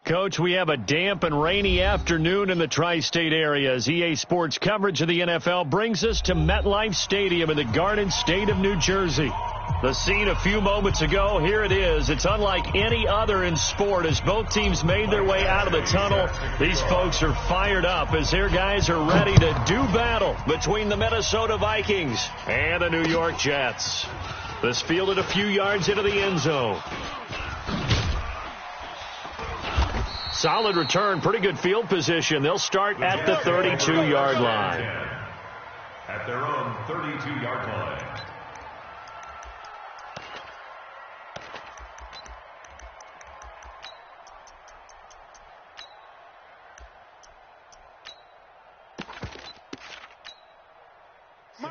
Coach, we have a damp and rainy afternoon in the tri-state area as EA Sports coverage of the NFL brings us to MetLife Stadium in the Garden State of New Jersey. The scene a few moments ago, here it is. It's unlike any other in sport as both teams made their way out of the tunnel. These folks are fired up as their guys are ready to do battle between the Minnesota Vikings and the New York Jets. This fielded a few yards into the end zone. Solid return, pretty good field position. They'll start at the 32-yard line. At their own 32-yard line.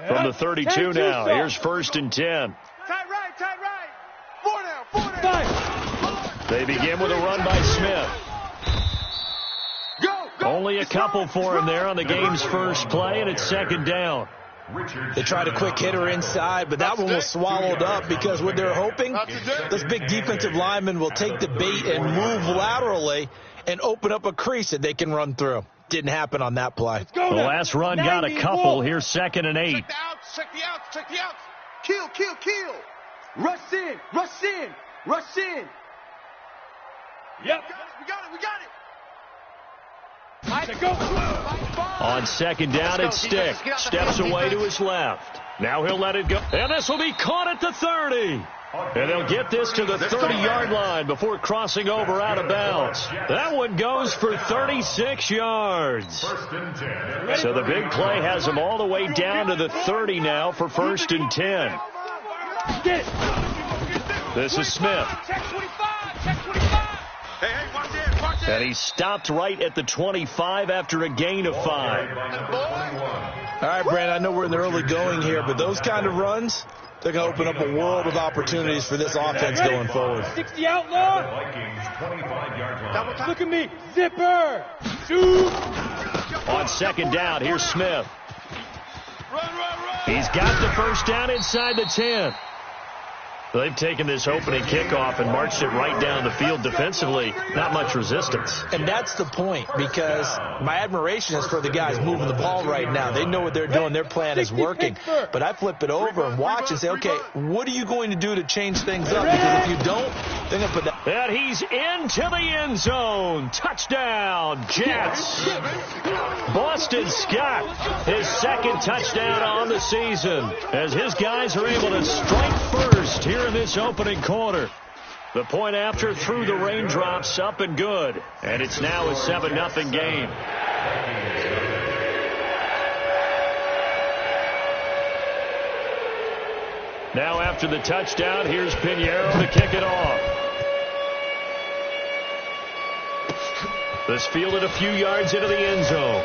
From the 32 now, here's 1st and 10. Tight right, tight right. 4 down. They begin with a run by Smith. Only a couple for him there on the game's first play, and it's 2nd down. They tried a quick hitter inside, but that one was swallowed up because what they're hoping, this big defensive lineman will take the bait and move laterally and open up a crease that they can run through. Didn't happen on that play. The last run got a couple. Here's 2nd and 8. Check the outs. Kill. Rush in. Yep. We got it. On 2nd down, it's Stick. Steps away to his left. Now he'll let it go. And this will be caught at the 30. And they'll get this to the 30-yard line before crossing over out of bounds. That one goes for 36 yards. So the big play has them all the way down to the 30 now for 1st and 10. This is Smith. And he stopped right at the 25 after a gain of 5. All right, Brandon, I know we're in the early going here, but those kind of runs, they're going to open up a world of opportunities for this offense going forward. 60 outlaw. Look at me. Zipper. Shoot. On 2nd down, here's Smith. He's got the first down inside the 10. They've taken this opening kickoff and marched it right down the field defensively. Not much resistance. And that's the point, because my admiration is for the guys moving the ball right now. They know what they're doing. Their plan is working. But I flip it over and watch and say, okay, what are you going to do to change things up? Because if you don't, they're going to put that. And he's into the end zone. Touchdown, Jets. Boston Scott, his 2nd touchdown on the season, as his guys are able to strike first here in this opening quarter. The point after through the raindrops, up and good. And it's now a 7-0 game. Now after the touchdown, here's Pinheiro to kick it off. This fielded a few yards into the end zone.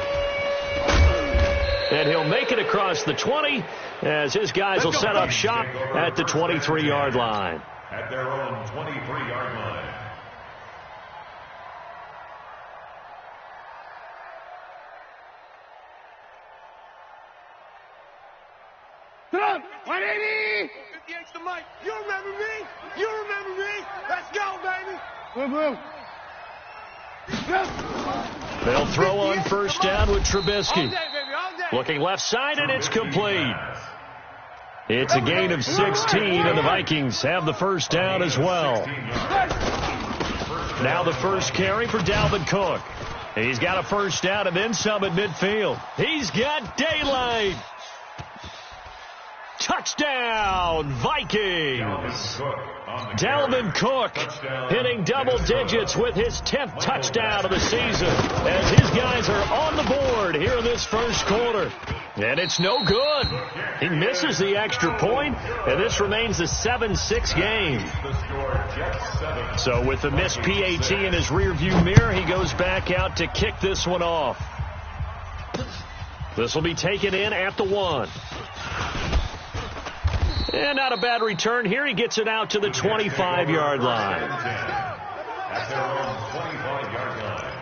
And he'll make it across the 20 as his guys will set up shop at the 23-yard line. At their own 23-yard line. Come on, 180. 58's the mic. You remember me? Let's go, baby. They'll throw on 1st down with Trubisky. Looking left side, and it's complete. It's a gain of 16, and the Vikings have the 1st down as well. Now the first carry for Dalvin Cook. He's got a 1st down and then some at midfield. He's got daylight. Touchdown, Vikings. Dalvin Cook hitting double digits with his 10th touchdown of the season as his guys are on the board here in this first quarter. And it's no good. He misses the extra point, and this remains a 7-6 game. So with the missed PAT in his rearview mirror, he goes back out to kick this one off. This will be taken in at the 1. And not a bad return here. He gets it out to the 25-yard line. At their own 25-yard line.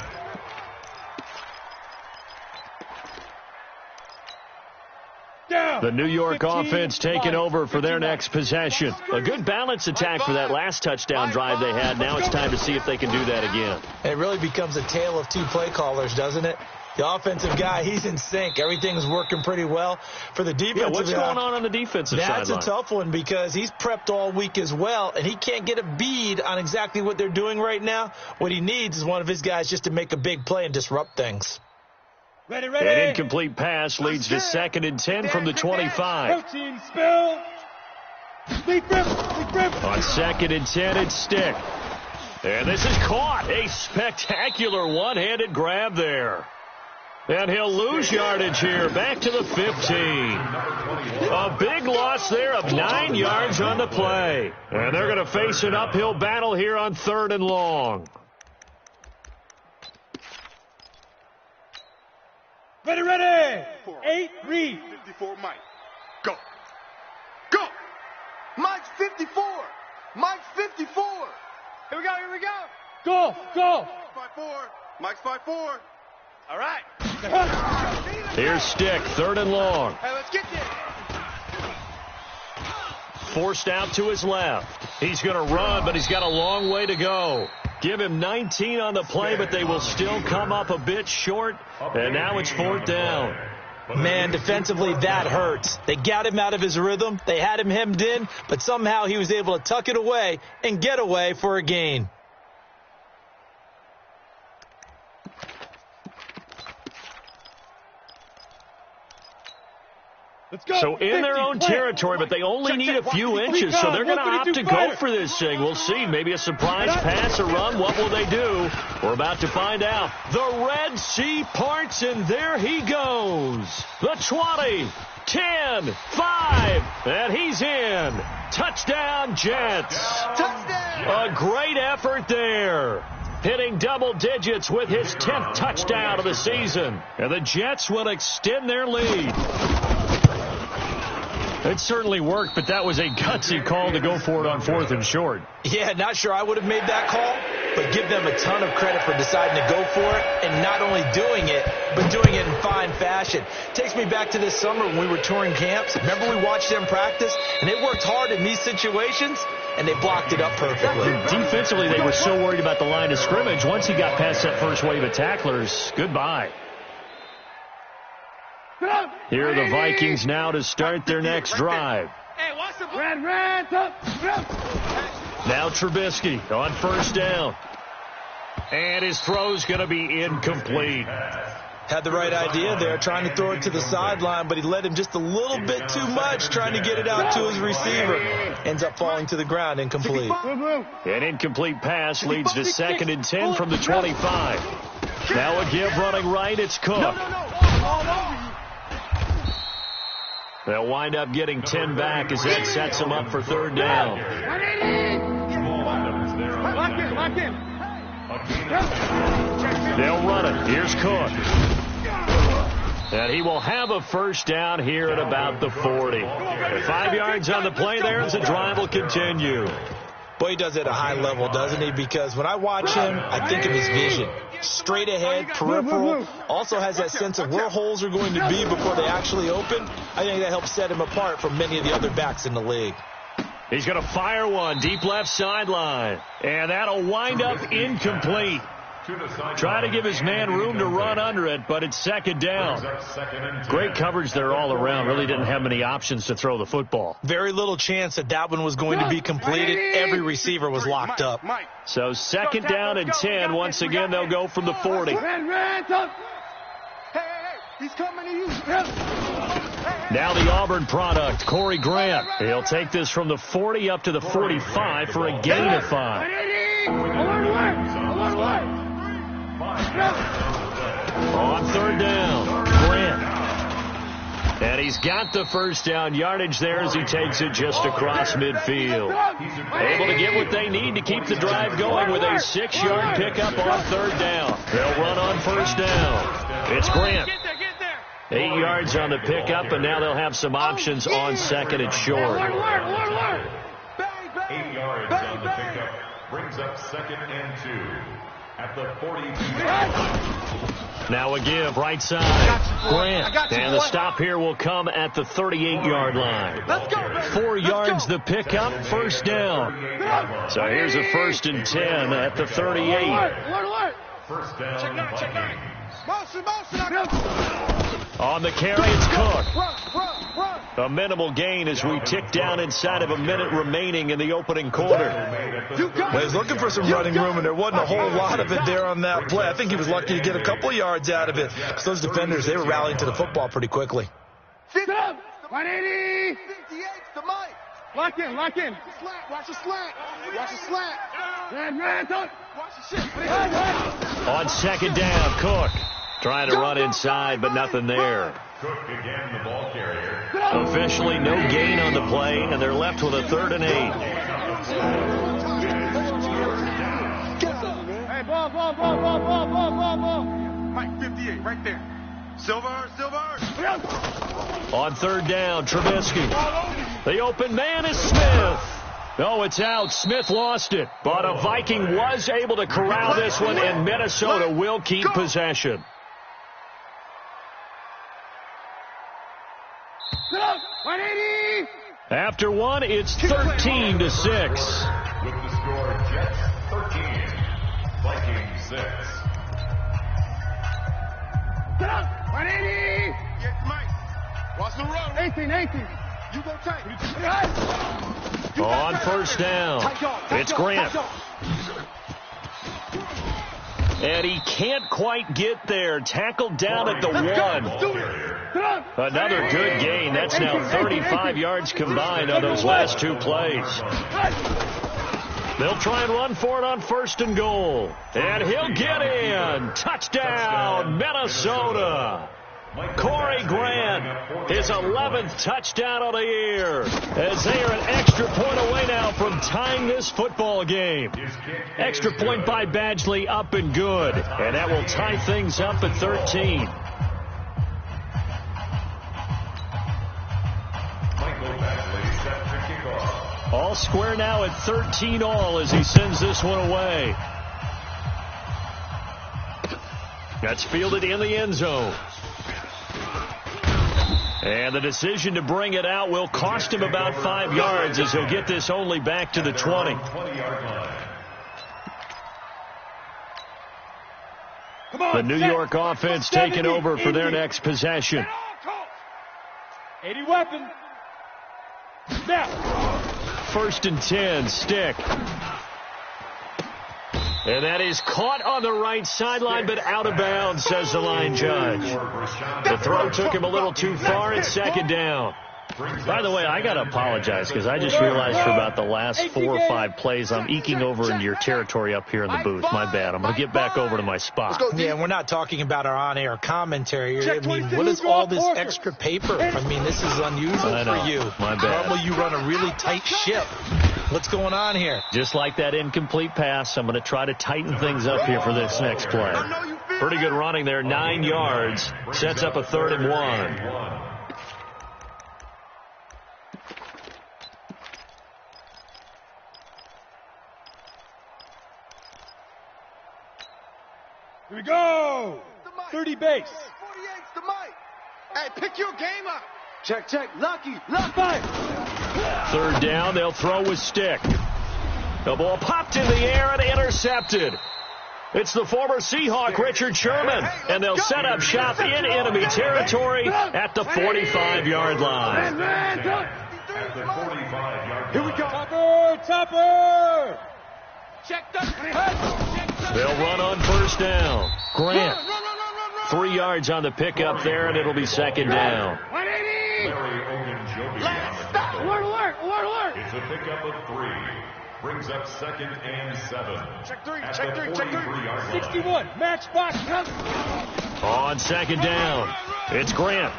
Down. The New York offense taking over for their next possession. A good balance attack for that last touchdown drive they had. Now it's time to see if they can do that again. It really becomes a tale of two play callers, doesn't it? The offensive guy, he's in sync. Everything's working pretty well. For the defensive guy, what's going on the defensive side? That's a tough one because he's prepped all week as well, and he can't get a bead on exactly what they're doing right now. What he needs is one of his guys just to make a big play and disrupt things. Ready, ready. An incomplete pass leads to 2nd and 10 from the 25. Coaching spill. Deep rip. On 2nd and 10, it's Stick. And this is caught. A spectacular one-handed grab there. And he'll lose yardage here, back to the 15. A big loss there of 9 yards on the play. And they're going to face an uphill battle here on 3rd and long. Ready, ready. 8, read. 54, Mike. Go. Go. Mike's 54. Mike's 54. Here we go. Go. 5-4. Mike's 5-4. All right. Here's Stick, 3rd and long. Hey, let's get this. Forced out to his left. He's going to run, but he's got a long way to go. Give him 19 on the play, but they will still come up a bit short. And now it's 4th down. Man, defensively, that hurts. They got him out of his rhythm. They had him hemmed in, but somehow he was able to tuck it away and get away for a gain. So in their own territory, but they only need a few inches, so they're going to opt to go for this thing. We'll see. Maybe a surprise pass or run. What will they do? We're about to find out. The Red Sea parts, and there he goes. The 20, 10, 5, and he's in. Touchdown, Jets. Touchdown. A great effort there. Hitting double digits with his 10th touchdown of the season. And the Jets will extend their lead. It certainly worked, but that was a gutsy call to go for it on 4th and short. Yeah, not sure I would have made that call, but give them a ton of credit for deciding to go for it and not only doing it, but doing it in fine fashion. Takes me back to this summer when we were touring camps. Remember we watched them practice, and they worked hard in these situations, and they blocked it up perfectly. Defensively, they were so worried about the line of scrimmage. Once he got past that first wave of tacklers, goodbye. Here are the Vikings now to start their next drive. Hey, watch the red, up. Now Trubisky on 1st down. And his throw's going to be incomplete. Had the right idea there, trying to throw it to the sideline, but he led him just a little bit too much, trying to get it out to his receiver. Ends up falling to the ground, incomplete. An incomplete pass leads to 2nd and 10 from the 25. Now a give running right, it's Cook. They'll wind up getting 10 back as that sets them up for 3rd down. Lock in. They'll run it. Here's Cook. And he will have a 1st down here at about the 40. 5 yards on the play there as the drive will continue. Boy, he does it at a high level, doesn't he? Because when I watch him, I think of his vision. Straight ahead, peripheral. Also has that sense of where holes are going to be before they actually open. I think that helps set him apart from many of the other backs in the league. He's going to fire one deep left sideline. And that'll wind up incomplete. Try to give his man room to run under it, but it's 2nd down. Great coverage there all around. Really didn't have many options to throw the football. Very little chance that one was going to be completed. Every receiver was locked up. So 2nd down and 10. Once again, they'll go from the 40. He's coming to you. Now the Auburn product, Corey Grant. He'll take this from the 40 up to the 45 for a gain of 5. On 3rd down, Grant. And he's got the 1st down yardage there as he takes it just across midfield. Able to get what they need to keep the drive going with a 6-yard pickup on 3rd down. They'll run on 1st down. It's Grant. 8 yards on the pickup, and now they'll have some options on 2nd and short. 8 yards on the pickup brings up 2nd and 2. at the 42. Now a give, right side. Grant. And the stop here will come at the 38-yard line. 4 yards the pickup, first down. So here's a 1st and 10 at the 38. First down. Check 9. On the carry, it's Cook. A minimal gain as we tick down inside of a minute remaining in the opening quarter. Well, he's looking for some running room, and there wasn't a whole lot of it there on that play. I think he was lucky to get a couple of yards out of it. Because those defenders, they were rallying to the football pretty quickly. 180. 58 to Mike. Lock in. Watch the slant. Watch the shit. On second down, Cook. Trying to run inside, but nothing there. Cook again, the ball carrier. Officially no gain on the play, and they're left with a 3rd and 8. Hey, ball. Mike, 58, right there. Silver. On 3rd down, Trubisky. The open man is Smith. No, it's out. Smith lost it. But a Viking was able to corral this one, and Minnesota will keep possession. After one, it's 13-6. With the score, Jets 13, Vikings 6. 180. Get Mike. Watch the road. 18. You go tight. On first down, it's Grant. And he can't quite get there. Tackled down at the 1. Another good gain. That's now 35 yards combined on those last 2 plays. They'll try and run for it on 1st and goal. And he'll get in. Touchdown, Minnesota. Corey Grant, his 11th touchdown of the year, as they are an extra point away now from tying this football game. Extra point by Badgley, up and good, and that will tie things up at 13. All square now at 13 all as he sends this one away. That's fielded in the end zone. And the decision to bring it out will cost him about 5 yards as he'll get this only back to the 20. The New York offense taking over for their next possession. 80 weapon. Now. 1st and 10, Stick. And that is caught on the right sideline, but out of bounds, says the line judge. The throw took him a little too far. It's 2nd down. By the way, I got to apologize because I just realized for about the last 4 or 5 plays, I'm eking over into your territory up here in the booth. My bad. I'm going to get back over to my spot. Yeah, and we're not talking about our on-air commentary. I mean, what is all this extra paper? I mean, this is unusual for you. My bad. Normally you run a really tight ship. What's going on here? Just like that incomplete pass, I'm going to try to tighten things up here for this next play. Pretty good running there, 9 yards. Sets up a 3rd and 1. Here we go. 30 base. 48's the Mike. Hey, pick your game up. Check. Lucky. Left back. 3rd down, they'll throw with Stick. The ball popped in the air and intercepted. It's the former Seahawk, Richard Sherman, and they'll set up shop in enemy territory at the 45-yard line. Here we go. Topper. Check the head. They'll run on 1st down. Grant. 3 yards on the pickup there, and it'll be 2nd down. 180. Alert. It's a pickup of 3. Brings up 2nd and 7. Check 3. 61. Match box. On 2nd down, it's Grant.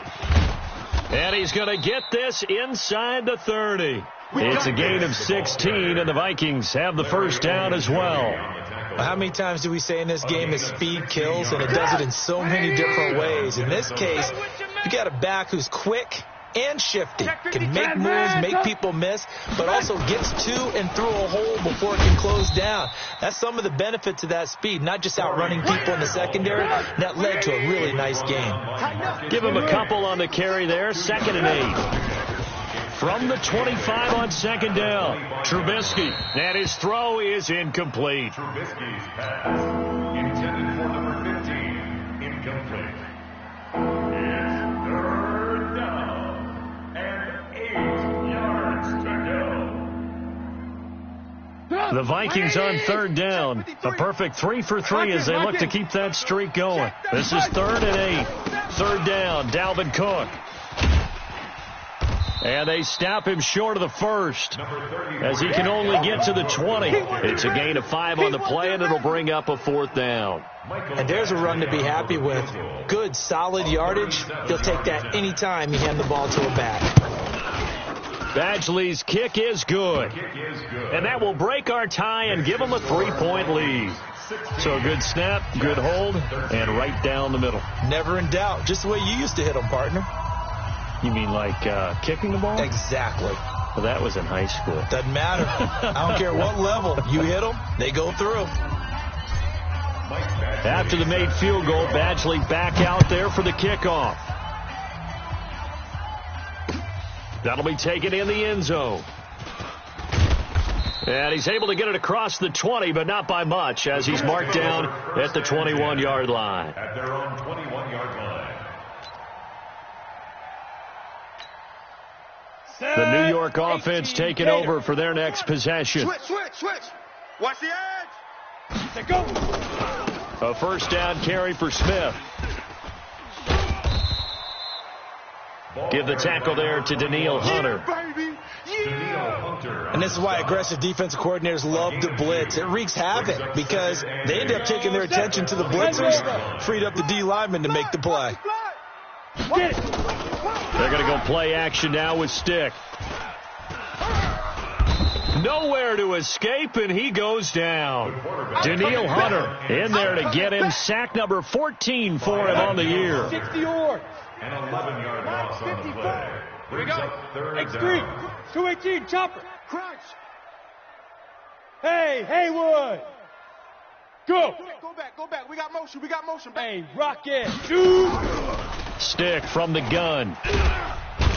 And he's going to get this inside the 30. It's a gain of 16, and the Vikings have the 1st down as well. How many times do we say in this game that speed kills, and it does it in so many different ways? In this case, you got a back who's quick and shifty. Can make moves, make people miss, but also gets to and through a hole before it can close down. That's some of the benefits of that speed, not just outrunning people in the secondary. That led to a really nice game. Give him a couple on the carry there. 2nd and 8. From the 25 on 2nd down, Trubisky. And his throw is incomplete. Trubisky's pass, intended for number 15, incomplete. It's 3rd down and 8 yards to go. The Vikings on 3rd down. A perfect 3 for 3 as they look to keep that streak going. This is 3rd and 8. 3rd down, Dalvin Cook. And they stop him short of the first as he can only get to the 20. It's a gain of 5 on the play, and it'll bring up a 4th down. And there's a run to be happy with. Good, solid yardage. He'll take that anytime you hand the ball to a back. Badgley's kick is good. And that will break our tie and give them a 3-point lead. So a good snap, good hold, and right down the middle. Never in doubt. Just the way you used to hit them, partner. You mean like kicking the ball? Exactly. Well, that was in high school. Doesn't matter. I don't care what level. You hit them, they go through. After the made field goal, Badgley back out there for the kickoff. That'll be taken in the end zone. And he's able to get it across the 20, but not by much, as he's marked down at the 21-yard line. At their own 21-yard line. The New York offense taking over for their next possession. Switch. Watch the edge. They go. A 1st down carry for Smith. Give the tackle there to Daniil Hunter. And this is why aggressive defensive coordinators love to blitz. It wreaks havoc because they end up taking their attention to the blitzers, freed up the D lineman to make the play. They're going to go play action now with Stick. Nowhere to escape, and he goes down. Daniil Hunter in there to get him. Sack number 14 for him on the year. 60 yards. An 11-yard loss on the play. Here we go. X3. 218. Chopper. Crunch. Hey, Haywood. Go. Go back. We got motion. Hey, Rocket. Shoot. Stick from the gun.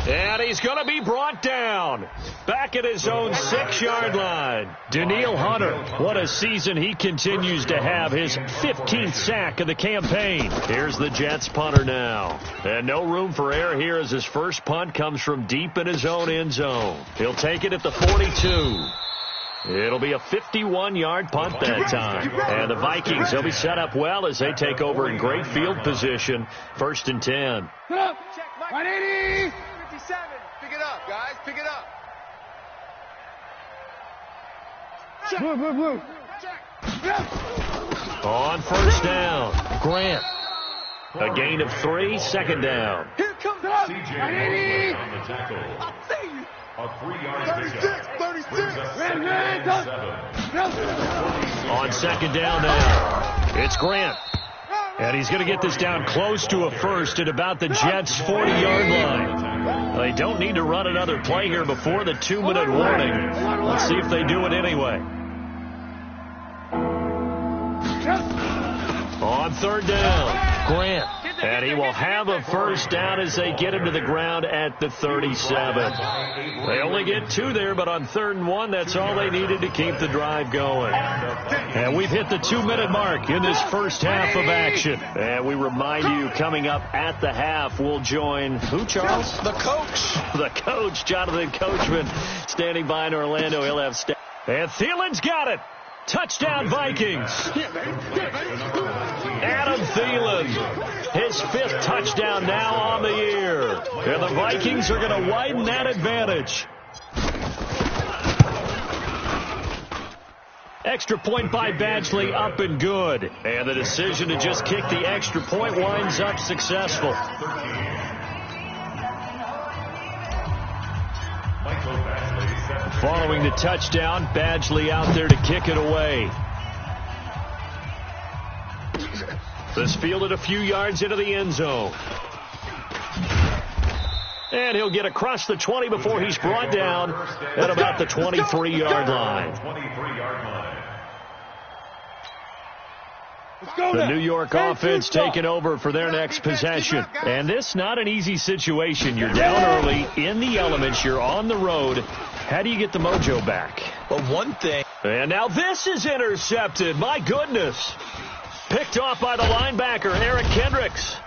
And he's going to be brought down. Back at his own 6-yard line. Daniil Hunter, what a season he continues to have. His 15th sack of the campaign. Here's the Jets punter now. And no room for error here as his first punt comes from deep in his own end zone. He'll take it at the 42. It'll be a 51-yard punt that time. And the Vikings, they'll be set up well as they take over in great field position. 1st and 10. 180. 57. Pick it up, guys. Pick it up. Move. On 1st down, Grant. A gain of 3, 2nd down. Here comes up. C.J. on the tackle. I see you. A 3-yard pickup. 36. On 2nd down now, it's Grant. And he's going to get this down close to a first at about the Jets' 40-yard line. They don't need to run another play here before the 2-minute warning. Let's see if they do it anyway. On 3rd down, Grant. And he will have a 1st down as they get him to the ground at the 37. They only get 2 there, but on 3rd and 1, that's all they needed to keep the drive going. And we've hit the 2-minute mark in this first half of action. And we remind you, coming up at the half, we'll join who, Charles? The coach. The coach, Jonathan Coachman, standing by in Orlando. He'll have and Thielen's got it. Touchdown, Vikings. Adam Thielen, his 5th touchdown now on the year. And the Vikings are going to widen that advantage. Extra point by Badgley, up and good. And the decision to just kick the extra point winds up successful. Following the touchdown, Badgley out there to kick it away. This fielded a few yards into the end zone. And he'll get across the 20 before he's brought down at about the 23-yard line. 23-yard line. The New York offense taking over for their next possession. And this not an easy situation. You're down early, in the elements, you're on the road. How do you get the mojo back? Well, one thing. And now this is intercepted. My goodness. Picked off by the linebacker, Eric Kendricks.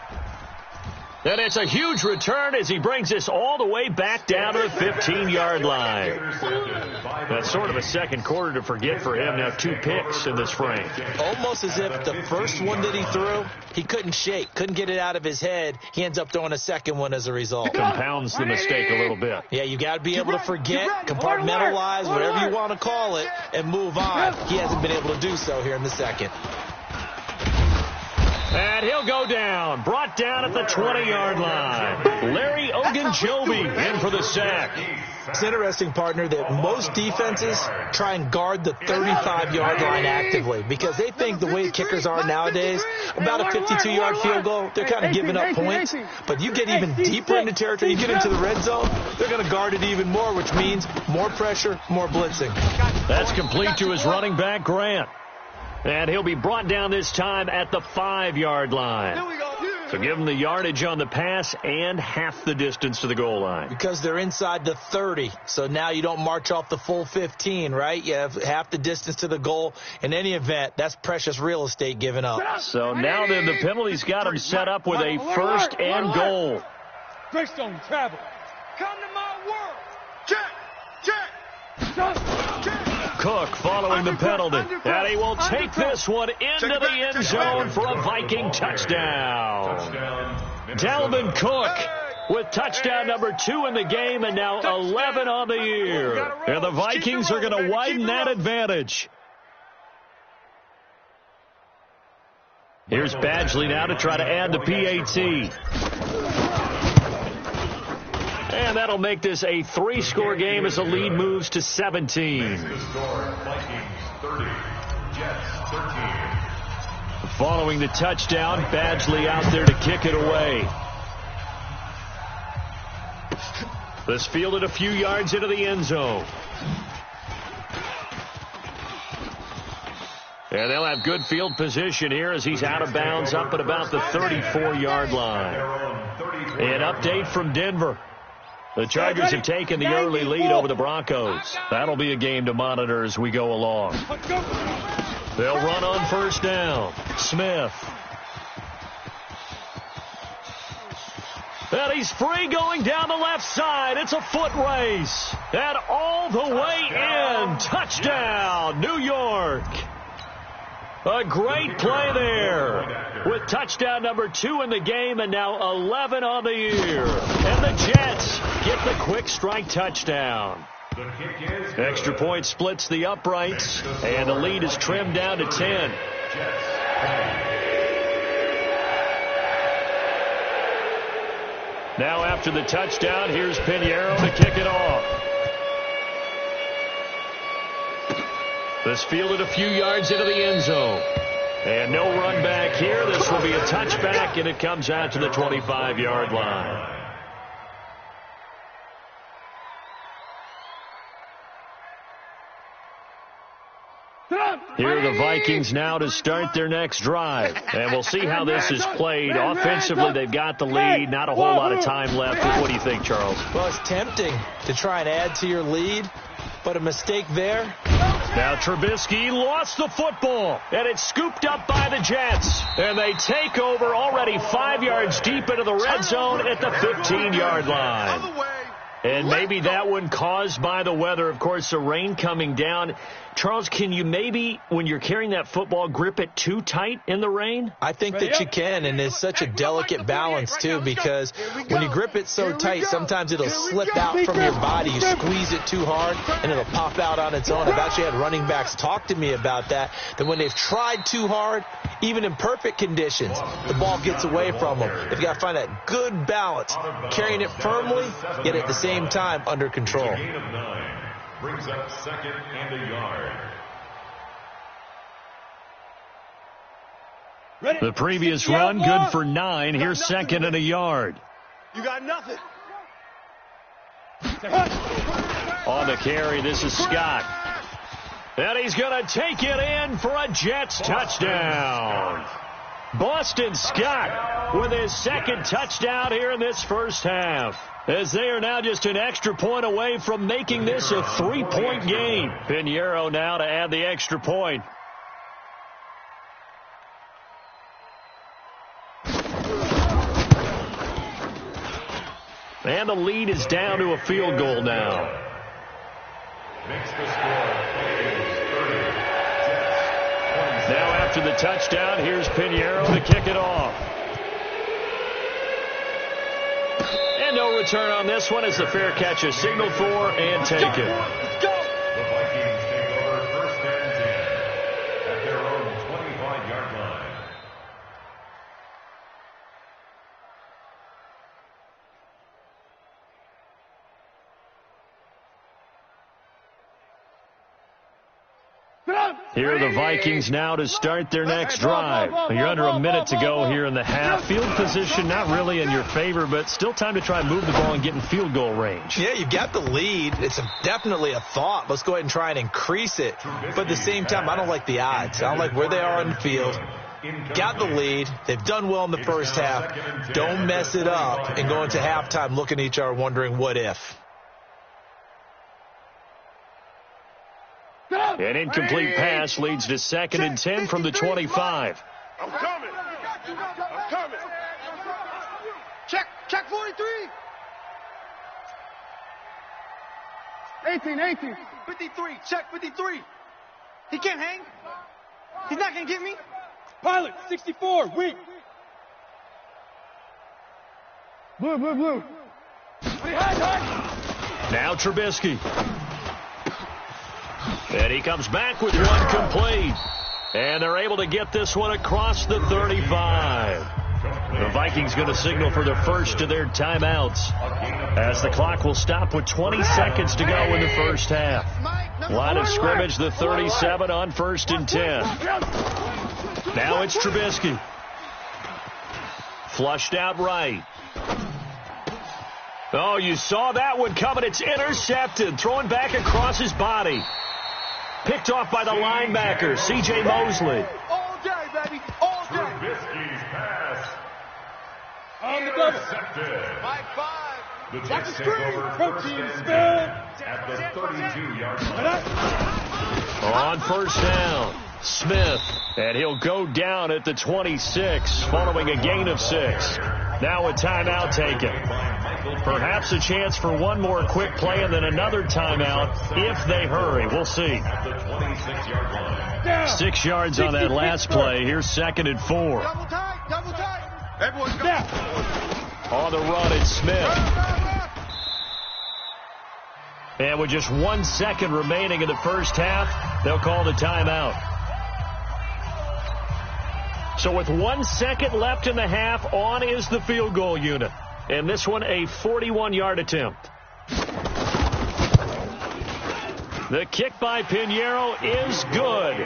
And it's a huge return as he brings this all the way back down to the 15-yard line. That's sort of a second quarter to forget for him. Now 2 picks in this frame. Almost as if the first one that he threw, he couldn't shake, couldn't get it out of his head. He ends up throwing a second one as a result. Compounds the mistake a little bit. Yeah, you got to be able to forget, compartmentalize, whatever you want to call it, and move on. He hasn't been able to do so here in the second. And he'll go down. Brought down at the 20-yard line. Larry Ogunjobi in for the sack. It's interesting, partner, that most defenses try and guard the 35-yard line actively because they think the way kickers are nowadays, about a 52-yard field goal, they're kind of giving up points. But you get even deeper into territory, you get into the red zone, they're going to guard it even more, which means more pressure, more blitzing. That's complete to his running back, Grant. And he'll be brought down this time at the 5-yard line. So give him the yardage on the pass and half the distance to the goal line. Because they're inside the 30, so now you don't march off the full 15, right? You have half the distance to the goal. In any event, that's precious real estate given up. So now then the penalty's got him set up with a 1st and goal. Greystone travel. Come to my world. Check. Cook following the penalty. And he will take this one into the end zone for a Viking touchdown. Dalvin Cook with touchdown number 2 in the game and now 11 on the year. And the Vikings are going to widen that advantage. Here's Badgley now to try to add the PAT. And that'll make this a 3-score game as the lead moves to 17. Following the touchdown, Badgley out there to kick it away. This fielded a few yards into the end zone. And they'll have good field position here as he's out of bounds up at about the 34-yard line. An update from Denver. The Chargers have taken the early lead over the Broncos. That'll be a game to monitor as we go along. They'll run on 1st down. Smith. And he's free going down the left side. It's a foot race. And all the way in. Touchdown, New York. A great play there with touchdown number 2 in the game and now 11 on the year. And the Jets get the quick strike touchdown. Extra point splits the uprights, and the lead is trimmed down to 10. Now after the touchdown, here's Pinheiro to kick it off. This fielded a few yards into the end zone. And no run back here. This will be a touchback, and it comes out to the 25-yard line. Here are the Vikings now to start their next drive. And we'll see how this is played. Offensively, they've got the lead. Not a whole lot of time left. What do you think, Charles? Well, it's tempting to try and add to your lead, but a mistake there. Now Trubisky lost the football, and it's scooped up by the Jets. And they take over already 5 yards deep into the red zone at the 15-yard line. And maybe that one caused by the weather. Of course, the rain coming down. Charles, can you maybe, when you're carrying that football, grip it too tight in the rain? I think that you can, and it's such a delicate balance, too, because when you grip it so tight, sometimes it'll slip out from your body. You squeeze it too hard, and it'll pop out on its own. I've actually had running backs talk to me about that when they've tried too hard, even in perfect conditions, the ball gets away from them. They've got to find that good balance, carrying it firmly, yet at the same time under control. Brings up 2nd and a yard. The previous run, good for 9. Here's 2nd and a yard. You got nothing. On the carry, this is Scott. And he's going to take it in for a Jets touchdown. Boston Scott with his second touchdown here in this first half, as they are now just an extra point away from making this a 3-point game. Pinheiro now to add the extra point. And the lead is down to a field goal now. Makes the score. Now after the touchdown, here's Pinheiro to kick it off. And no return on this one as the fair catch is signaled for and taken. The Vikings take over first and 10 at their own 25-yard line. Here are the Vikings now to start their next drive. You're under a minute to go here in the half. Field position not really in your favor, but still time to try and move the ball and get in field goal range. Yeah, you've got the lead. It's definitely a thought. Let's go ahead and try and increase it. But at the same time, I don't like the odds. I don't like where they are on the field. Got the lead. They've done well in the first half. Don't mess it up and go into halftime looking at each other wondering what if. An incomplete pass leads to 2nd and 10 from the 25. I'm coming. I'm coming. Check 43. 18. 53. Check 53. He can't hang. He's not going to get me. Pilot, 64, weak. Blue. Now Trubisky. And he comes back with one complete. And they're able to get this one across the 35. The Vikings going to signal for the first of their timeouts, as the clock will stop with 20 seconds to go in the first half. Line of scrimmage, the 37 on 1st and 10. Now it's Trubisky. Flushed out right. Oh, you saw that one coming. It's intercepted. Thrown back across his body. Picked off by the linebacker, C.J. Mosley. All day, baby. All day. Trubisky's pass. On the double. Intercepted. Mike 5. The That's Jets a take screen. over Protein first and spin. 10 at the 32-yard line. On first down, Smith. And he'll go down at the 26, following a gain of 6. Now a timeout taken. Perhaps a chance for one more quick play and then another timeout if they hurry. We'll see. 6 yards on that last play. Here's 2nd and 4. Double tight. Everyone's go. On the run, it's Smith. And with just 1 second remaining in the first half, they'll call the timeout. So with 1 second left in the half, on is the field goal unit. And this one, a 41-yard attempt. The kick by Pinheiro is good.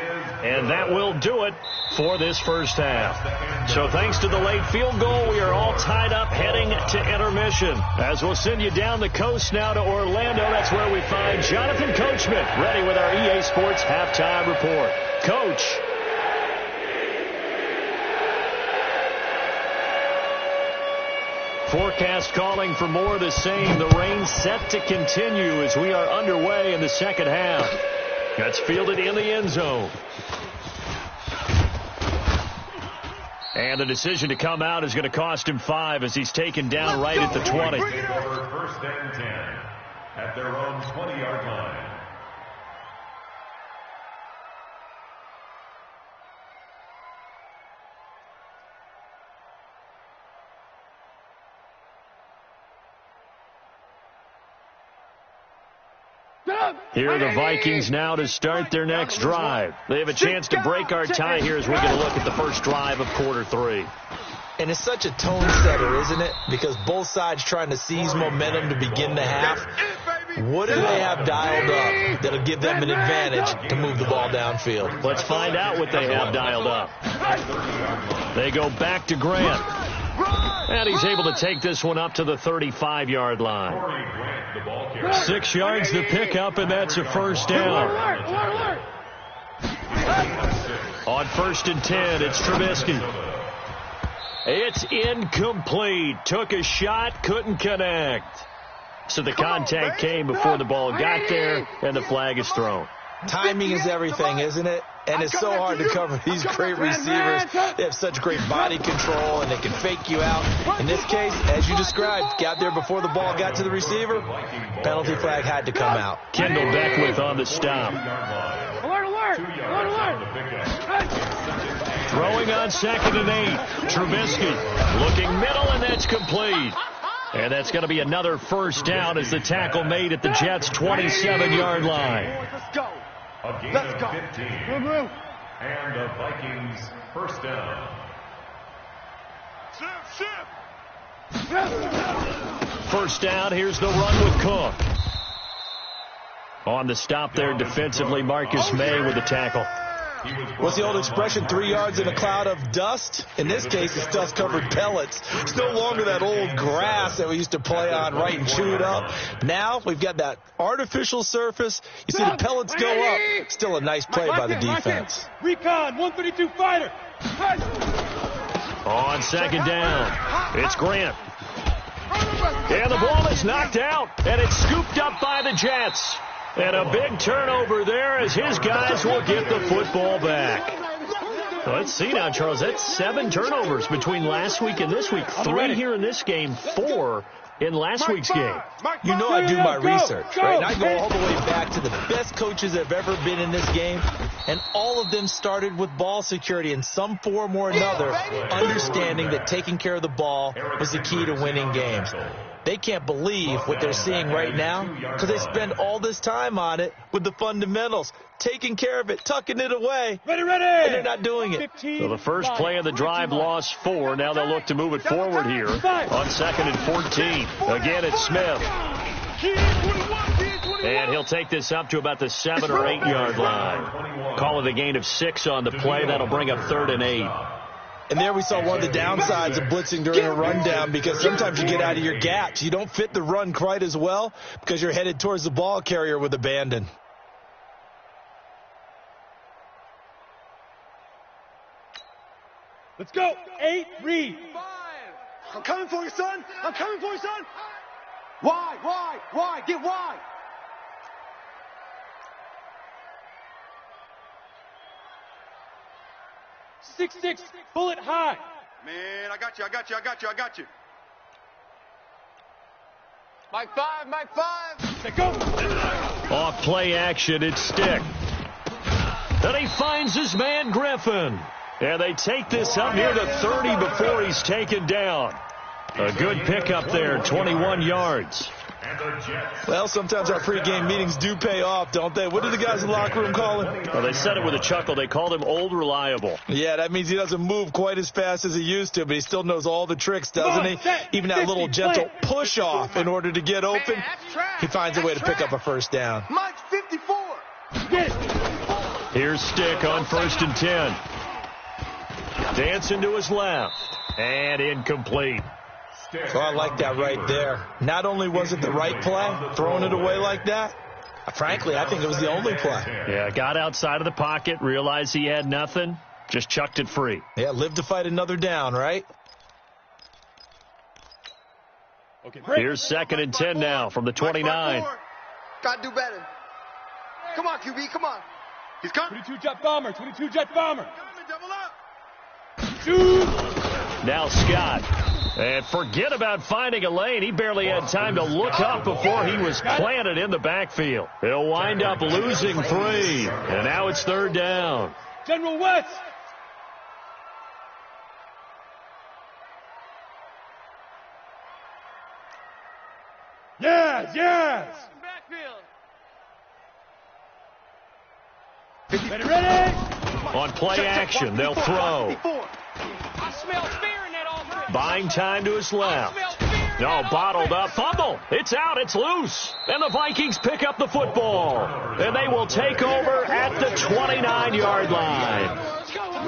And that will do it for this first half. So thanks to the late field goal, we are all tied up heading to intermission. As we'll send you down the coast now to Orlando, that's where we find Jonathan Coachman ready with our EA Sports halftime report. Coach. Forecast calling for more of the same. The rain set to continue as we are underway in the second half. That's fielded in the end zone. And the decision to come out is going to cost him 5 as he's taken down right at the 20. First and 10 at their own 20-yard line. Here are the Vikings now to start their next drive. They have a chance to break our tie here as we get a look at the first drive of quarter 3. And it's such a tone setter, isn't it? Because both sides trying to seize momentum to begin the half. What do they have dialed up that'll give them an advantage to move the ball downfield? Let's find out what they have dialed up. They go back to Grant. And he's able to take this one up to the 35-yard line. 6 yards to pick up, and that's a first down. On 1st and 10, it's Trubisky. It's incomplete. Took a shot, couldn't connect. So the contact came before the ball got there, and the flag is thrown. Timing is everything, isn't it? And it's so hard to cover these great receivers. They have such great body control, and they can fake you out. In this case, as you described, got there before the ball got to the receiver. Penalty flag had to come out. Kendall Beckwith on the stop. Alert! Throwing on 2nd and 8. Trubisky looking middle, and that's complete. And that's going to be another first down as the tackle made at the Jets' 27-yard line. Let's go. Let's go. 15. And the Vikings first down. First down, here's the run with Cook. On the stop there defensively, Marcus May with the tackle. What's the old expression, 3 yards in a cloud of dust? In this case, it's dust-covered pellets. It's no longer that old grass that we used to play on, right, and chew it up. Now we've got that artificial surface. You see the pellets go up. Still a nice play by the defense. Recon, 132 fighter. On 2nd down, it's Grant. And the ball is knocked out, and it's scooped up by the Jets. And a big turnover there as his guys will get the football back. Let's see now, Charles. That's 7 turnovers between last week and this week. 3 here in this game, 4 in last week's game. You know I do my research, right? And I go all the way back to the best coaches that have ever been in this game. And all of them started with ball security in some form or another, understanding that taking care of the ball was the key to winning games. They can't believe what they're seeing right now because they spend all this time on it with the fundamentals, taking care of it, tucking it away, Ready! and they're not doing it. So the first play of the drive lost 4. Now they'll look to move it forward here on 2nd and 14. Again, it's Smith. And he'll take this up to about the 7 or 8 yard line. Call it a gain of 6 on the play. That'll bring up 3rd and 8. And there we saw one of the downsides of blitzing during a rundown because sometimes you get out of your gaps. You don't fit the run quite as well because you're headed towards the ball carrier with abandon. Let's go. 8, read. I'm coming for you, son. I'm coming for you, son. Why? Get wide. 6-6, bullet high. Man, I got you. Mike 5. Say go. Off play action, it's Stick. And he finds his man Griffin. And they take this up near the 30 before he's taken down. A good pickup there, 21 yards. Well, sometimes our pregame meetings do pay off, don't they? What do the guys in the locker room call him? Well, they said it with a chuckle. They called him Old Reliable. Yeah, that means he doesn't move quite as fast as he used to, but he still knows all the tricks, doesn't he? Even that little gentle push-off in order to get open. He finds a way to pick up a first down. Mike's 54. Here's Stick on 1st and 10. Dancing to his left. And incomplete. So I like that right there. Not only was it the right play, throwing it away like that, frankly, I think it was the only play. Yeah, got outside of the pocket, realized he had nothing, just chucked it free. Yeah, live to fight another down, right? Okay, here's 2nd and 10 now from the 29. Gotta do better. Come on, QB, come on. He's coming. 22 jet bomber. Double up. Shoot. Now Scott. And forget about finding a lane. He barely had time to look up before he was planted in the backfield. He'll wind up losing 3. And now it's 3rd down. General West. Yes. Backfield. Ready. On play action, they'll throw. I smell fear in that offense. Buying time to his left. No, bottled up. Fumble. It's out. It's loose. And the Vikings pick up the football. And they will take over at the 29-yard line.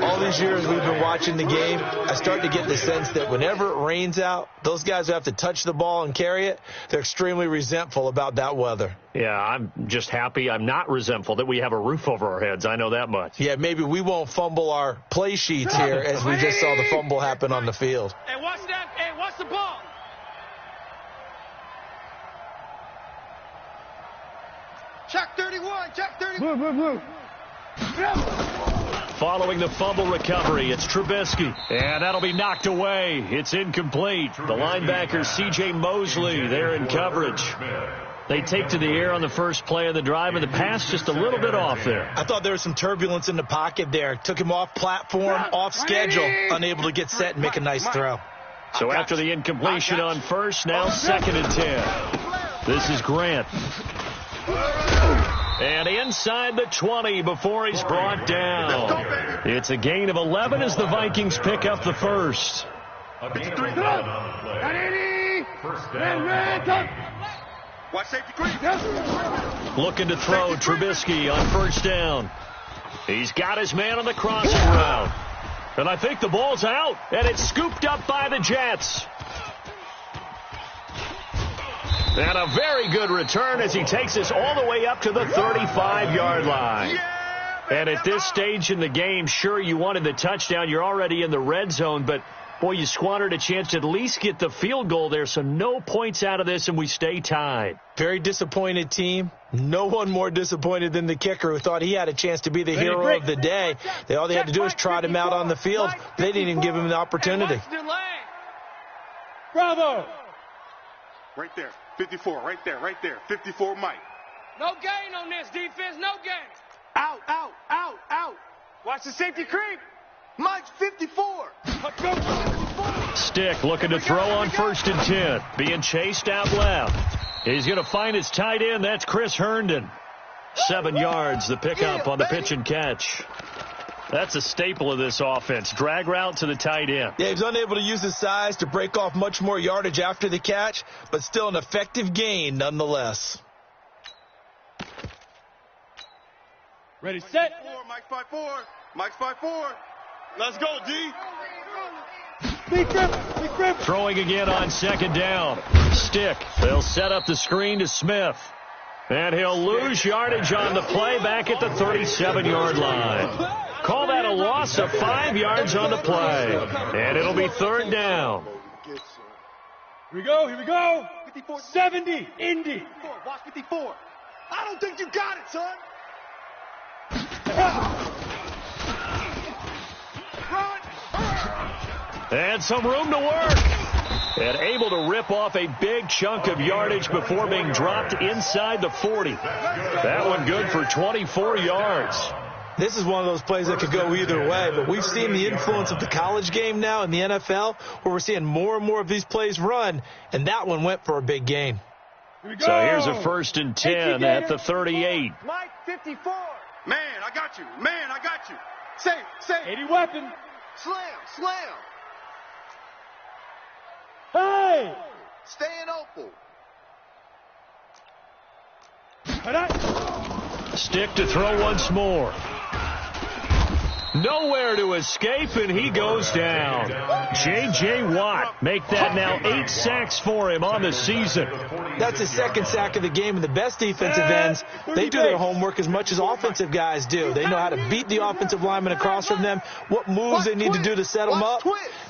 All these years we've been watching the game, I start to get the sense that whenever it rains out, those guys who have to touch the ball and carry it, they're extremely resentful about that weather. Yeah, I'm just happy I'm not resentful that we have a roof over our heads. I know that much. Yeah, maybe we won't fumble our play sheets here as we just saw the fumble happen on the field. Hey, watch that. Hey, watch the ball. Check 31. Check 31. Blue. Following the fumble recovery, it's Trubisky. And that'll be knocked away. It's incomplete. The linebacker, C.J. Mosley, there in coverage. They take to the air on the first play of the drive, and the pass just a little bit off there. I thought there was some turbulence in the pocket there. Took him off platform, off schedule, unable to get set and make a nice throw. So after the incompletion on first, now 2nd and 10. This is Grant. And inside the 20 before he's brought down. It's a gain of 11 as the Vikings pick up the first. Watch safety creep. Looking to throw Trubisky on first down. He's got his man on the crossing route. And I think the ball's out. And it's scooped up by the Jets. And a very good return as he takes us all the way up to the 35-yard line. And at this stage in the game, sure, you wanted the touchdown. You're already in the red zone, but, boy, you squandered a chance to at least get the field goal there, so no points out of this, and we stay tied. Very disappointed team. No one more disappointed than the kicker who thought he had a chance to be the hero of the day. All they had to do was trot him out on the field. They didn't even give him the opportunity. Bravo. Right there. 54, right there. 54, Mike. No gain on this defense, no gain. Out. Watch the safety creep. Mike's 54. Stick looking to throw on 1st and 10. Being chased out left. He's going to find his tight end. That's Chris Herndon. 7 yards, the pickup on the pitch and catch. That's a staple of this offense. Drag route to the tight end. Yeah, he was unable to use his size to break off much more yardage after the catch, but still an effective gain nonetheless. Ready, set. Mike's 5'4". Mike's 5'4". Let's go, D. Big grip. Throwing again on 2nd down. Stick. They'll set up the screen to Smith. And he'll lose yardage on the play back at the 37-yard line. Call that a loss of 5 yards on the play. And it'll be 3rd down. Here we go. 54. 70, Indy. Watch 54. I don't think you got it, son. Run. And some room to work. And able to rip off a big chunk of yardage before being dropped inside the 40. That one good for 24 yards. This is one of those plays that could go either way, but we've seen the influence of the college game now in the NFL, where we're seeing more and more of these plays run, and that one went for a big gain. So here's a 1st and 10 at the 38. Mike, 54. Man, I got you. Safe. 80 weapon. Slam. Hey. Staying open. Stick to throw once more. Nowhere to escape, and he goes down. J.J. Watt make that now 8 sacks for him on the season. That's his 2nd sack of the game, and the best defensive ends, they do their homework as much as offensive guys do. They know how to beat the offensive lineman across from them, what moves they need to do to set them up.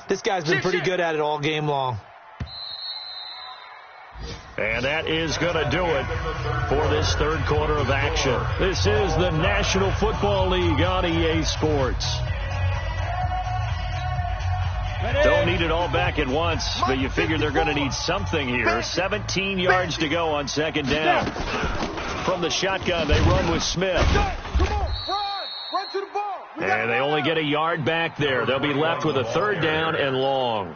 This guy's been pretty good at it all game long. And that is going to do it for this 3rd quarter of action. This is the National Football League on EA Sports. Don't need it all back at once, but you figure they're going to need something here. 17 yards to go on 2nd down. From the shotgun, they run with Smith. Run to the ball. And they only get a yard back there. They'll be left with a third down and long.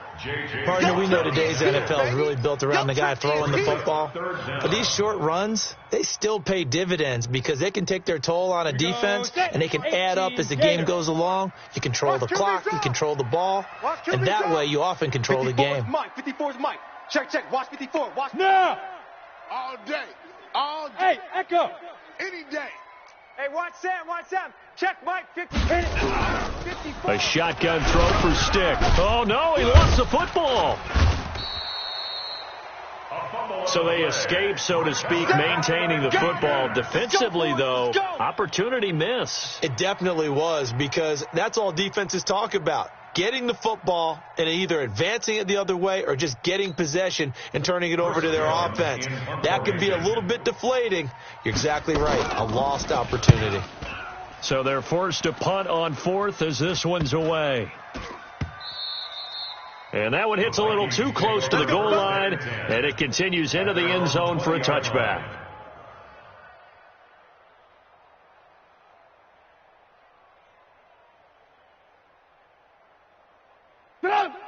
Partner, we know today's NFL is really built around the guy throwing the football. But these short runs, they still pay dividends because they can take their toll on a defense and they can add up as the game goes along. You control the clock, you control the ball, and that way you often control the game. 54 is Mike. Check. Watch 54. Watch. Now. All day. All day. Hey, Echo. Any day. Hey, watch Sam. Check Mike. 50. A shotgun throw for Stick. Oh, no, he lost the football. So they escape, so to speak, maintaining the football. Defensively, though, opportunity miss. It definitely was, because that's all defenses talk about. Getting the football and either advancing it the other way or just getting possession and turning it over to their offense. That can be a little bit deflating. You're exactly right. A lost opportunity. So they're forced to punt on fourth as this one's away. And that one hits a little too close to the goal line, and it continues into the end zone for a touchback.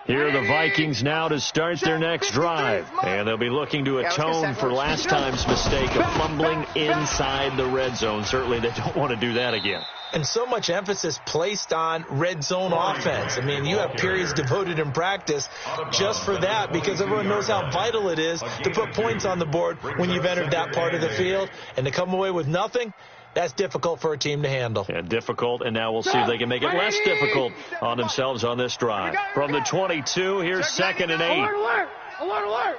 Here are the Vikings now to start their next drive. And they'll be looking to atone for last time's mistake of fumbling inside the red zone. Certainly they don't want to do that again. And so much emphasis placed on red zone offense. I mean, you have periods devoted in practice just for that, because everyone knows how vital it is to put points on the board when you've entered that part of the field. And to come away with nothing, that's difficult for a team to handle. Yeah, difficult, and now we'll see if they can make it less difficult on themselves on this drive. From the 22, here's 2nd and 8. Alert, alert! Alert, alert!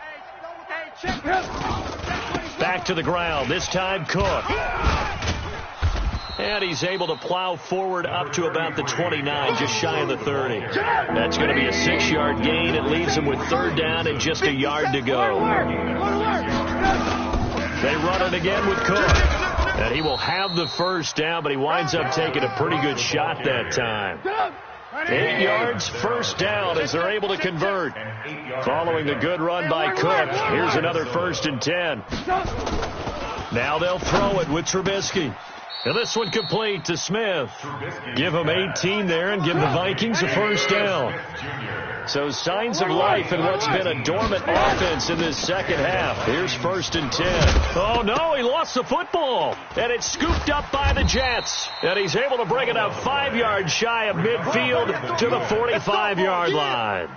Hey, check him! Back to the ground, this time Cook. And he's able to plow forward up to about the 29, just shy of the 30. That's going to be a 6-yard gain. It leaves him with 3rd down and just a yard to go. They run it again with Cook. And he will have the 1st down, but he winds up taking a pretty good shot that time. 8 yards, 1st down as they're able to convert. Following the good run by Cook, here's another 1st and 10. Now they'll throw it with Trubisky. And this one complete to Smith. Give him 18 there and give the Vikings a 1st down. So signs of life in what's been a dormant offense in this second half. Here's 1st and 10. Oh, no, he lost the football. And it's scooped up by the Jets. And he's able to bring it up 5 yards shy of midfield to the 45-yard line.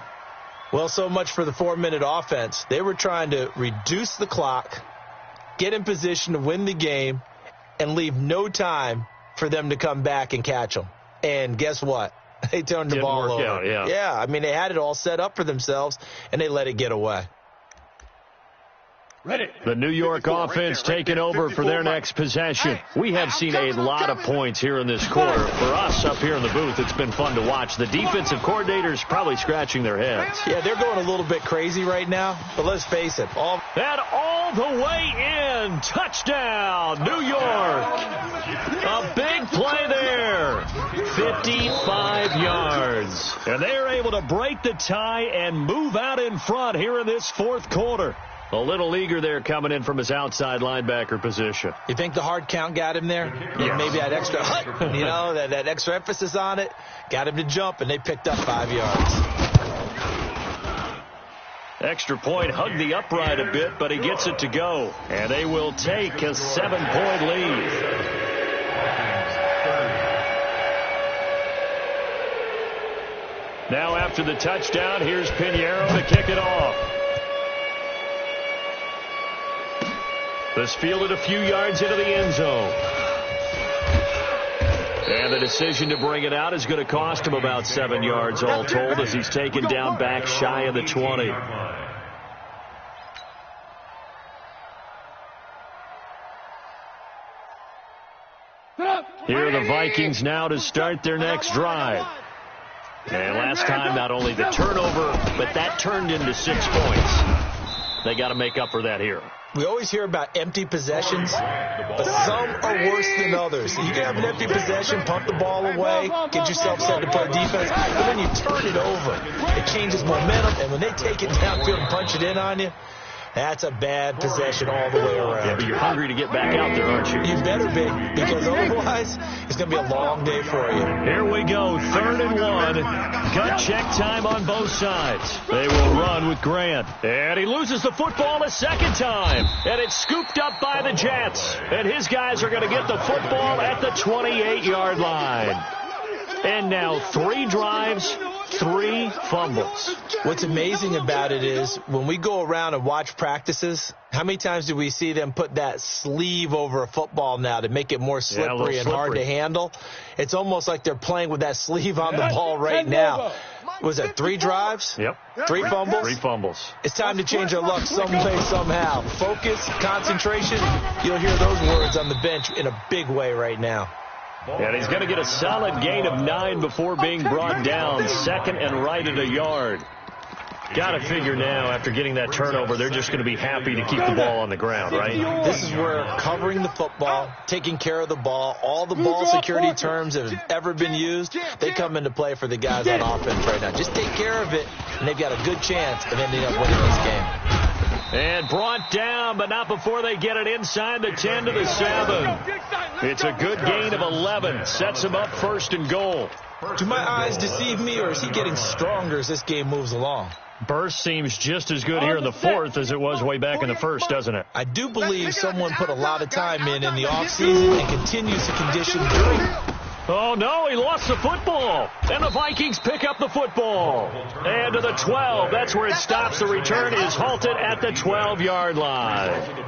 Well, so much for the 4-minute offense. They were trying to reduce the clock, get in position to win the game, and leave no time for them to come back and catch them. And guess what? They turned the ball over. Out, yeah, I mean, they had it all set up for themselves, and they let it get away. The New York offense taking over for their next possession. We have seen a lot of points here in this quarter. For us up here in the booth, it's been fun to watch. The defensive coordinators probably scratching their heads. Yeah, they're going a little bit crazy right now, but let's face it. All the way in. Touchdown, New York. A big play there. 55 yards. And they're able to break the tie and move out in front here in this 4th quarter. A little eager there coming in from his outside linebacker position. You think the hard count got him there? Yes. Maybe that extra that extra emphasis on it got him to jump, and they picked up 5 yards. Extra point hugged the upright a bit, but he gets it to go. And they will take a 7-point lead. Now after the touchdown, here's Pinheiro to kick it off. This fielded a few yards into the end zone. And the decision to bring it out is going to cost him about 7 yards all told as he's taken down back shy of the 20. Here are the Vikings now to start their next drive. And last time, not only the turnover, but that turned into 6 points. They got to make up for that here. We always hear about empty possessions, but some are worse than others. You can have an empty possession, pump the ball away, get yourself set to play defense, but then you turn it over. It changes momentum, and when they take it downfield and punch it in on you, that's a bad possession all the way around. Yeah, but you're hungry to get back out there, aren't you? You better be, because otherwise it's going to be a long day for you. Here we go, 3rd and 1. Gut check time on both sides. They will run with Grant. And he loses the football a 2nd time. And it's scooped up by the Jets. And his guys are going to get the football at the 28-yard line. And now 3 drives, 3 fumbles. What's amazing about it is when we go around and watch practices, how many times do we see them put that sleeve over a football now to make it more slippery and hard to handle? It's almost like they're playing with that sleeve on the ball right now. Was that 3 drives? Yep. 3 fumbles? 3 fumbles. It's time to change our luck some way, somehow. Focus, concentration, you'll hear those words on the bench in a big way right now. And he's going to get a solid gain of 9 before being brought down. Second and right at a yard. Got to figure now, after getting that turnover, they're just going to be happy to keep the ball on the ground, right? This is where covering the football, taking care of the ball, all the ball security terms that have ever been used, they come into play for the guys on offense right now. Just take care of it, and they've got a good chance of ending up winning this game. And brought down, but not before they get it inside the 10 to the 7. It's a good gain of 11. Sets him up 1st and goal. Do my eyes deceive me, or is he getting stronger as this game moves along? Burst seems just as good here in the 4th as it was way back in the 1st, doesn't it? I do believe someone put a lot of time in the offseason and continues to condition during. Oh, no, he lost the football. And the Vikings pick up the football. And to the 12. That's where it stops. The return is halted at the 12-yard line.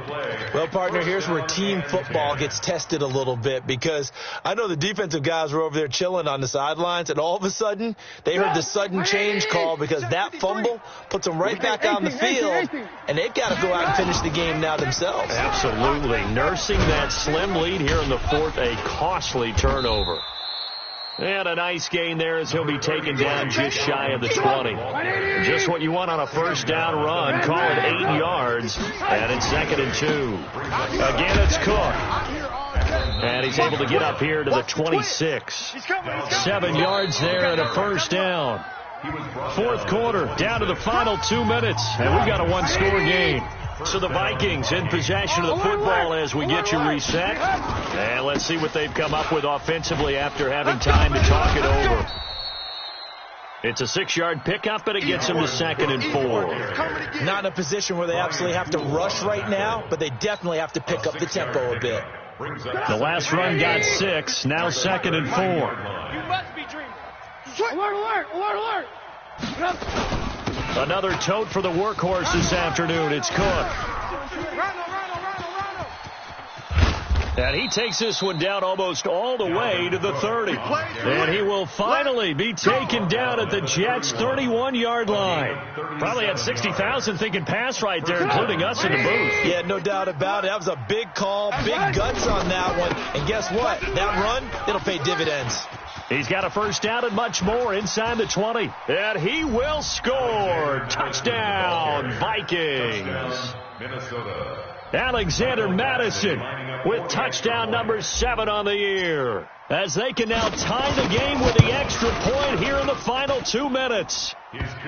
Well, partner, here's where team football gets tested a little bit, because I know the defensive guys were over there chilling on the sidelines, and all of a sudden they heard the sudden change call because that fumble puts them right back on the field, and they've got to go out and finish the game now themselves. Absolutely. Nursing that slim lead here in the 4th, a costly turnover. And a nice gain there as he'll be taken down just shy of the 20. Just what you want on a 1st down run. Call it 8 yards. And it's 2nd and 2. Again, it's Cook. And he's able to get up here to the 26. 7 yards there and a 1st down. 4th quarter, down to the final 2 minutes. And we've got a 1-score game. So the Vikings in possession of the football as we get you reset. And let's see what they've come up with offensively after having time to talk it over. It's a 6-yard pickup, and it gets them to 2nd and 4. Not in a position where they absolutely have to rush right now, but they definitely have to pick up the tempo a bit. The last run got 6, now 2nd and 4. You must be dreaming. Alert, alert, alert, alert. Another tote for the workhorse this afternoon. It's Cook. And he takes this one down almost all the way to the 30. And he will finally be taken down at the Jets' 31-yard line. Probably had 60,000 thinking pass right there, including us in the booth. Yeah, no doubt about it. That was a big call, big guts on that one. And guess what? That run, it'll pay dividends. He's got a 1st down and much more inside the 20. And he will score. Touchdown, Vikings. Minnesota. Alexander Madison with touchdown number 7 on the year. As they can now tie the game with the extra point here in the final 2 minutes.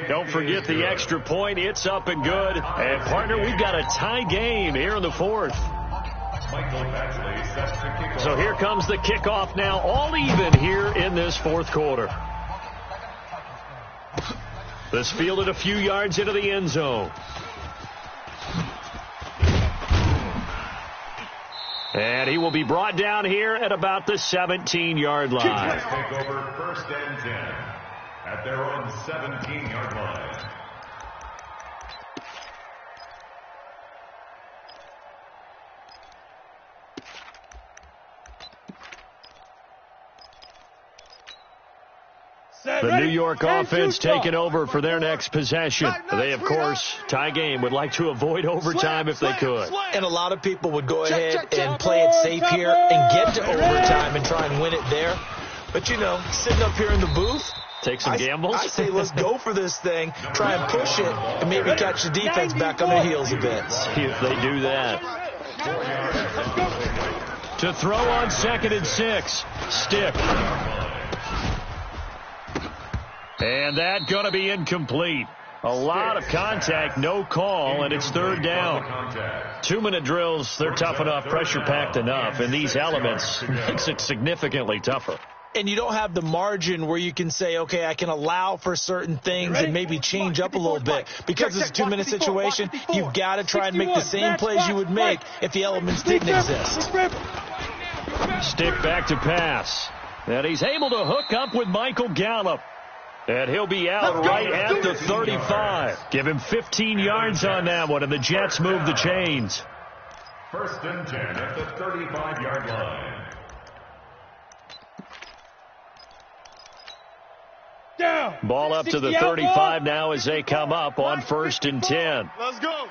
Don't forget the extra point. It's up and good. And, partner, we've got a tie game here in the 4th. So here comes the kickoff now, all even here in this 4th quarter. This fielded a few yards into the end zone. And he will be brought down here at about the 17-yard line. Take over 1st and 10 at their own 17-yard line. The New York offense taking over for their next possession. They, of course, tie game, would like to avoid overtime if they could. And a lot of people would go ahead and play it safe here and get to overtime and try and win it there. But, you know, sitting up here in the booth, take some gambles. I say let's go for this thing, try and push it, and maybe catch the defense back on their heels a bit. See if they do that. To throw on 2nd and 6. Stick. And that going to be incomplete. A lot of contact, no call, and it's 3rd down. 2-minute drills, they're tough enough, pressure-packed enough, and these elements makes it significantly tougher. And you don't have the margin where you can say, okay, I can allow for certain things and maybe change up a little bit. Because it's a 2-minute situation, you've got to try and make the same plays you would make if the elements didn't exist. Stick back to pass. And he's able to hook up with Michael Gallup. And he'll be out right at the 35. Give him 15 yards on that one, and the Jets move the chains. 1st and 10 at the 35-yard line. Down. Ball up to the 35 now as they come up on 1st and 10. Let's go.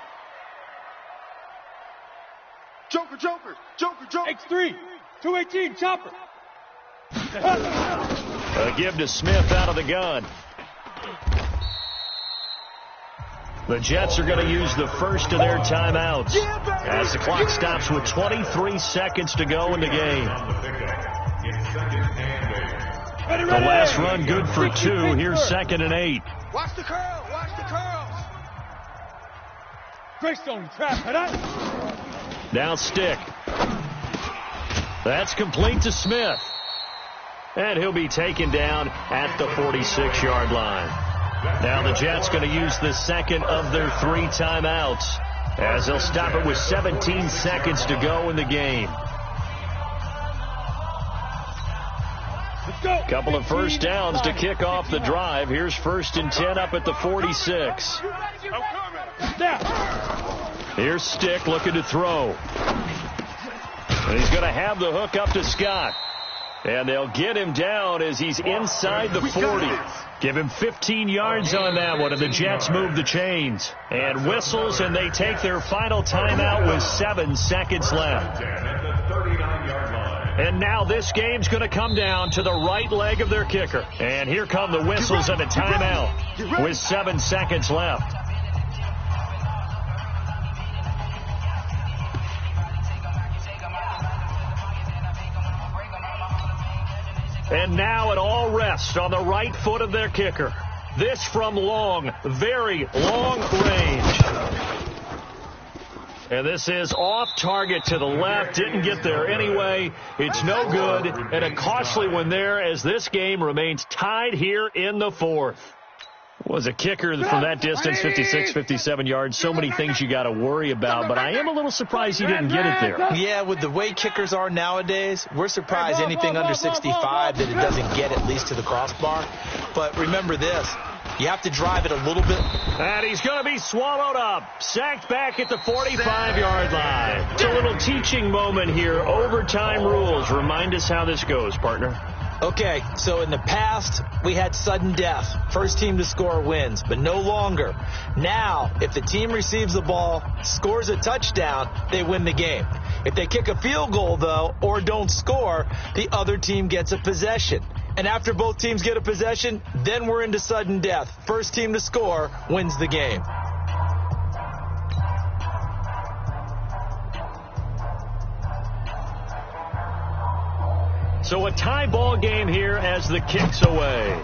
Joker. X3. 218. Chopper. A give to Smith out of the gun. The Jets are going to use the first of their timeouts as the clock stops with 23 seconds to go in the game. The last run good for 2. Here's 2nd and 8. Watch the curl. Greystone trap. Now stick. That's complete to Smith. And he'll be taken down at the 46-yard line. Now the Jets going to use the second of their 3 timeouts as they'll stop it with 17 seconds to go in the game. Couple of first downs to kick off the drive. Here's 1st and 10 up at the 46. Here's Stick looking to throw. And he's going to have the hook up to Scott. And they'll get him down as he's inside the 40. Give him 15 yards on that one, and the Jets move the chains. And whistles, and they take their final timeout with 7 seconds left. And now this game's going to come down to the right leg of their kicker. And here come the whistles and a timeout with 7 seconds left. And now it all rests on the right foot of their kicker. This from long, very long range. And this is off target to the left. Didn't get there anyway. It's no good. And a costly one there as this game remains tied here in the 4th. Was a kicker from that distance, 56, 57 yards. So many things you got to worry about, but I am a little surprised he didn't get it there. Yeah, with the way kickers are nowadays, we're surprised anything under 65 that it doesn't get at least to the crossbar. But remember this, you have to drive it a little bit. And he's going to be swallowed up, sacked back at the 45-yard line. It's a little teaching moment here. Overtime rules. Remind us how this goes, partner. Okay, so in the past, we had sudden death. First team to score wins, but no longer. Now, if the team receives the ball, scores a touchdown, they win the game. If they kick a field goal, though, or don't score, the other team gets a possession. And after both teams get a possession, then we're into sudden death. First team to score wins the game. So a tie ball game here as the kick's away.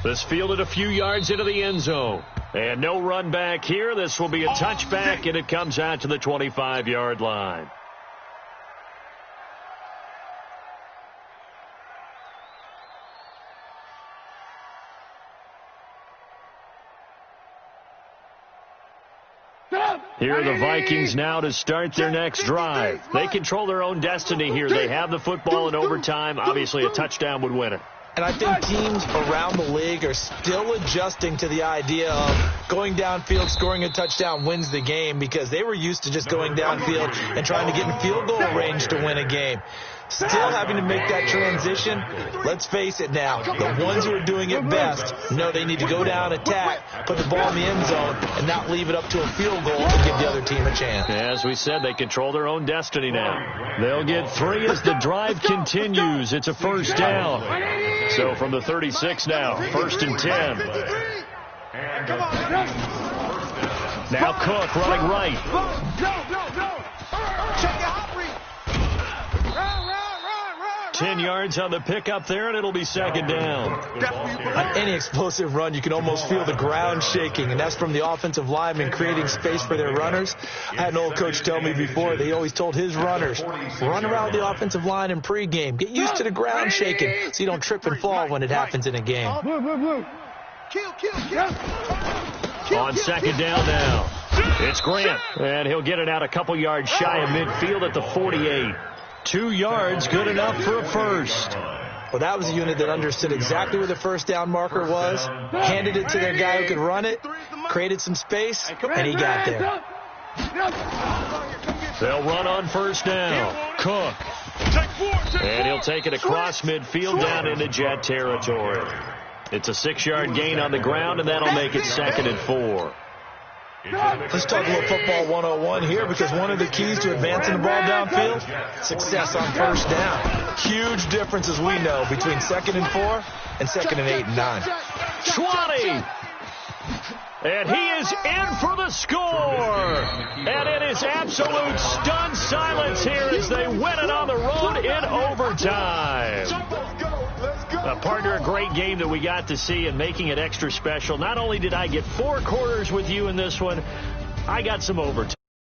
This fielded a few yards into the end zone. And no run back here. This will be a touchback, and it comes out to the 25-yard line. Here are the Vikings now to start their next drive. They control their own destiny here. They have the football in overtime. Obviously, a touchdown would win it. And I think teams around the league are still adjusting to the idea of going downfield, scoring a touchdown wins the game, because they were used to just going downfield and trying to get in field goal range to win a game. Still having to make that transition. Let's face it now, the ones who are doing it best know they need to go down, attack, put the ball in the end zone, and not leave it up to a field goal to give the other team a chance. As we said, they control their own destiny now. They'll get 3 as the drive continues. It's a first down. So from the 36 now, 1st and 10. Now Cook running right. Check your hot read. 10 yards on the pickup there, and it'll be 2nd down. On any explosive run, you can almost feel the ground shaking, and that's from the offensive linemen creating space for their runners. I had an old coach tell me before, they always told his runners, run around the offensive line in pregame. Get used to the ground shaking so you don't trip and fall when it happens in a game. Kill. On 2nd down now, it's Grant, and he'll get it out a couple yards shy of midfield at the 48. 2 yards, good enough for a first. Well, that was a unit that understood exactly where the first down marker was, handed it to their guy who could run it, created some space, and he got there. They'll run on first down. Cook. And he'll take it across midfield down into Jet territory. It's a 6-yard gain on the ground, and that'll make it 2nd and 4. Let's talk a little football 101 here, because one of the keys to advancing the ball downfield, success on first down. Huge difference, as we know, between 2nd and 4 and 2nd and 8 and 9. 20. And he is in for the score. And it is absolute stunned silence here as they win it on the road in overtime. Partner, a great game that we got to see and making it extra special. Not only did I get 4 quarters with you in this one, I got some overtime.